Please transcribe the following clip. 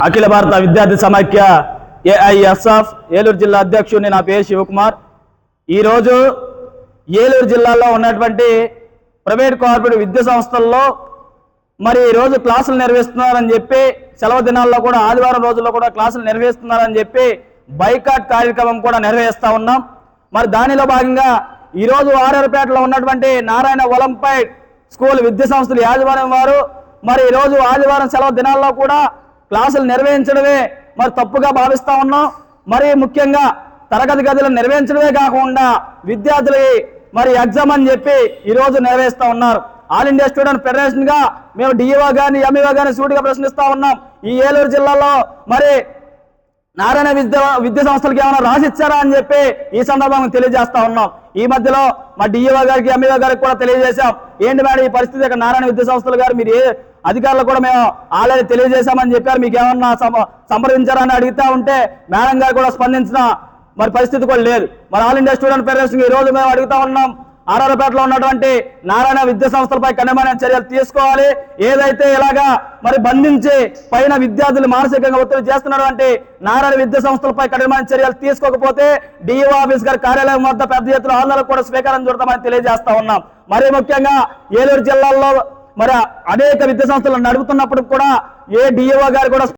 అఖిల భారత విద్యార్థి సమాఖ్య ఏఐఎస్ఎఫ్ ఏలూరు జిల్లా అధ్యక్షుడిని నా పేరు శివకుమార్। ఈరోజు ఏలూరు జిల్లాలో ఉన్నటువంటి ప్రైవేట్ కార్పొరేట్ విద్యా సంస్థల్లో మరి ఈరోజు క్లాసులు నిర్వహిస్తున్నారని చెప్పి సెలవు దినాల్లో కూడా ఆదివారం రోజుల్లో కూడా క్లాసులు నిర్వహిస్తున్నారని చెప్పి బైకాట్ కార్యక్రమం కూడా నిర్వహిస్తూ ఉన్నాం। మరి దానిలో భాగంగా ఈరోజు ఆర్ఆర్పేటలో ఉన్నటువంటి నారాయణ ఒలింపియాడ్ స్కూల్ విద్యా సంస్థల యాజమాన్యం వారు మరి ఈరోజు ఆదివారం సెలవు దినాల్లో కూడా క్లాసులు నిర్వహించడమే మరి తప్పుగా భావిస్తూ ఉన్నాం। మరి ముఖ్యంగా తరగతి గదులు నిర్వహించడమే కాకుండా విద్యార్థులకి మరి ఎగ్జామ్ అని చెప్పి ఈరోజు నిర్వహిస్తూ ఉన్నారు। ఆల్ ఇండియా స్టూడెంట్ ఫెడరేషన్ గా మేము డిఈఓ గాని ఎంఈఓ గాని సూటిగా ప్రశ్నిస్తూ ఉన్నాం। ఈ ఏలూరు జిల్లాలో మరి నారాయణ విద్యా సంస్థలకి ఏమైనా రాసిచ్చారా అని చెప్పి ఈ సందర్భంగా తెలియజేస్తా ఉన్నాం। ఈ మధ్యలో మా డిఈఓ గారికి ఎంఈఓ గారికి కూడా తెలియజేశాం, ఏంటి మేడం ఈ పరిస్థితి ఇక్కడ నారాయణ విద్యా సంస్థలు గారు మీరు అధికారులు కూడా మేము ఆల్రెడీ తెలియజేశామని చెప్పారు, మీకు ఏమన్నా సంప్రదించారని అడుగుతా ఉంటే మేడం గారు కూడా స్పందించిన మరి పరిస్థితి కూడా లేదు। మరి ఆల్ ఇండియా స్టూడెంట్ ఫెడరేషన్ ఈ రోజు మేము అడుగుతా ఉన్నాం, ఆర్ఆర్పేటలో ఉన్నటువంటి నారాయణ విద్యా సంస్థలపై కఠినమైన చర్యలు తీసుకోవాలి। ఏదైతే ఇలాగా మరి బంధించి పైన విద్యార్థులు మానసికంగా ఒత్తిడి చేస్తున్నారు అంటే నారాయణ విద్యా సంస్థలపై కఠినమైన చర్యలు తీసుకోకపోతే డిఈఓ ఆఫీస్ గారి కార్యాలయం వద్ద పెద్ద ఎత్తున ఆందోళన కూడా స్వీకారం చుడతామని తెలియజేస్తా ఉన్నాం। మరి ముఖ్యంగా ఏలూరు జిల్లాలో మరి అనేక విద్యా సంస్థలు నడుపుతున్నప్పుడు కూడా ఏ డిఈఓ గారు కూడా